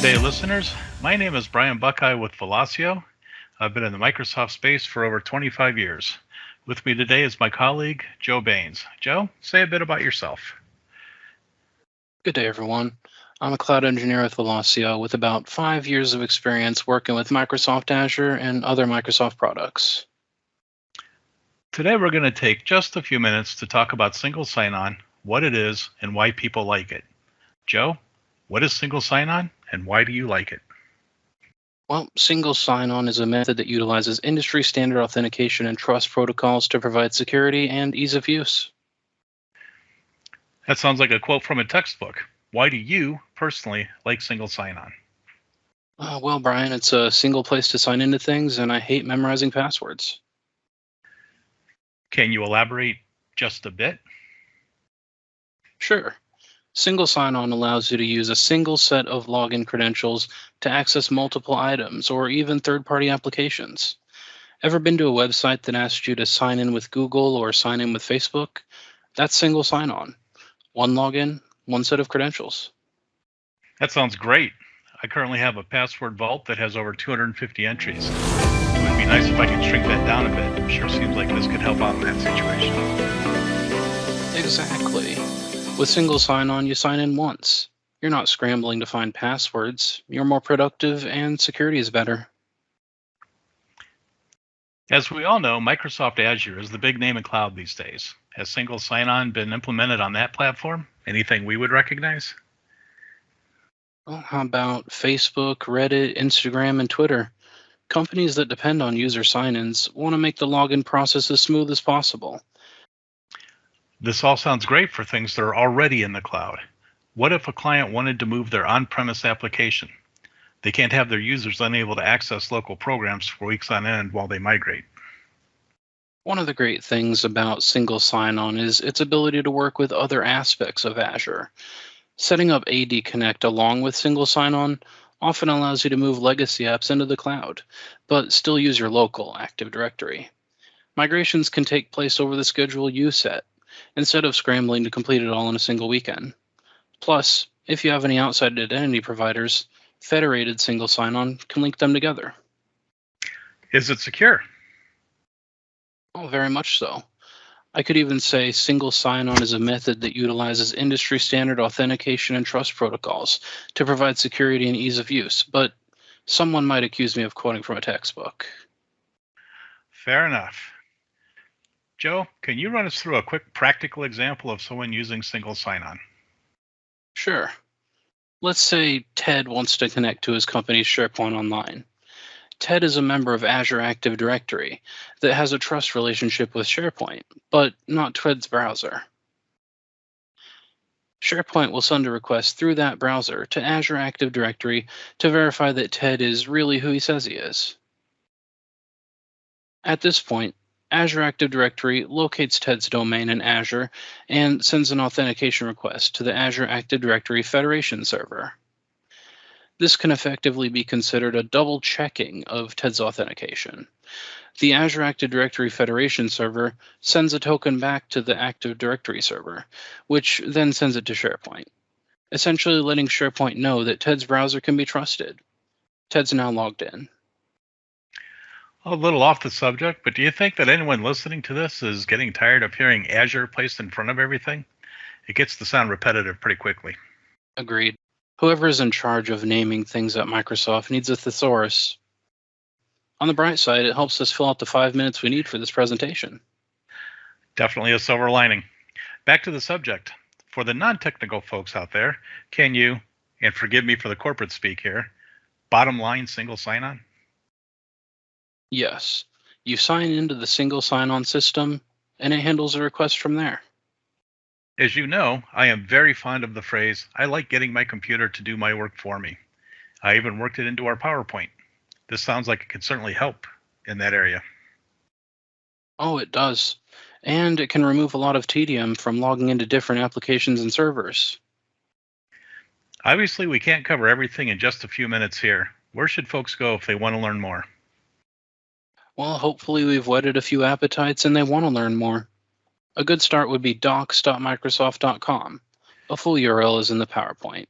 Good day, listeners. My name is Brian Buckeye with Velosio. I've been in the Microsoft space for over 25 years. With me today is my colleague, Joe Baines. Joe, say a bit about yourself. Good day, everyone. I'm a cloud engineer with Velosio with about 5 years of experience working with Microsoft Azure and other Microsoft products. Today we're going to take just a few minutes to talk about single sign-on, what it is, and why people like it. Joe, what is single sign-on and why do you like it? Well, single sign-on is a method that utilizes industry standard authentication and trust protocols to provide security and ease of use. That sounds like a quote from a textbook. Why do you personally like single sign-on? Well, Brian, it's a single place to sign into things, and I hate memorizing passwords. Can you elaborate just a bit? Sure. Single sign-on allows you to use a single set of login credentials to access multiple items or even third-party applications. Ever been to a website that asked you to sign in with Google or sign in with Facebook? That's single sign-on. One login, one set of credentials. That sounds great. I currently have a password vault that has over 250 entries. It would be nice if I could shrink that down a bit. Sure seems like this could help out in that situation. Exactly. With single sign-on, you sign in once. You're not scrambling to find passwords. You're more productive and security is better. As we all know, Microsoft Azure is the big name in cloud these days. Has single sign-on been implemented on that platform? Anything we would recognize? Well, how about Facebook, Reddit, Instagram, and Twitter? Companies that depend on user sign-ins want to make the login process as smooth as possible. This all sounds great for things that are already in the cloud. What if a client wanted to move their on-premise application? They can't have their users unable to access local programs for weeks on end while they migrate. One of the great things about single sign-on is its ability to work with other aspects of Azure. Setting up AD Connect along with single sign-on often allows you to move legacy apps into the cloud, but still use your local Active Directory. Migrations can take place over the schedule you set, instead of scrambling to complete it all in a single weekend. Plus, if you have any outside identity providers, federated single sign-on can link them together. Is it secure? Oh, very much so. I could even say single sign-on is a method that utilizes industry standard authentication and trust protocols to provide security and ease of use, but someone might accuse me of quoting from a textbook. Fair enough. Joe, can you run us through a quick practical example of someone using single sign-on? Sure. Let's say Ted wants to connect to his company's SharePoint Online. Ted is a member of Azure Active Directory that has a trust relationship with SharePoint, but not Ted's browser. SharePoint will send a request through that browser to Azure Active Directory to verify that Ted is really who he says he is. At this point, Azure Active Directory locates Ted's domain in Azure and sends an authentication request to the Azure Active Directory Federation server. This can effectively be considered a double checking of Ted's authentication. The Azure Active Directory Federation server sends a token back to the Active Directory server, which then sends it to SharePoint, essentially letting SharePoint know that Ted's browser can be trusted. Ted's now logged in. A little off the subject, but do you think that anyone listening to this is getting tired of hearing Azure placed in front of everything? It gets to sound repetitive pretty quickly. Agreed. Whoever is in charge of naming things at Microsoft needs a thesaurus. On the bright side, it helps us fill out the 5 minutes we need for this presentation. Definitely a silver lining. Back to the subject. For the non-technical folks out there, can you, and forgive me for the corporate speak here, bottom line single sign-on? Yes, you sign into the single sign-on system, and it handles a request from there. As you know, I am very fond of the phrase, I like getting my computer to do my work for me. I even worked it into our PowerPoint. This sounds like it could certainly help in that area. Oh, it does. And it can remove a lot of tedium from logging into different applications and servers. Obviously, we can't cover everything in just a few minutes here. Where should folks go if they want to learn more? Well, hopefully we've whetted a few appetites and they want to learn more. A good start would be docs.microsoft.com. A full URL is in the PowerPoint.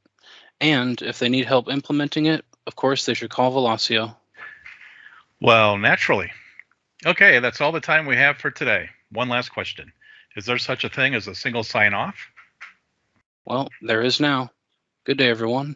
And if they need help implementing it, of course, they should call Velosio. Well, naturally. Okay, that's all the time we have for today. One last question. Is there such a thing as a single sign-off? Well, there is now. Good day, everyone.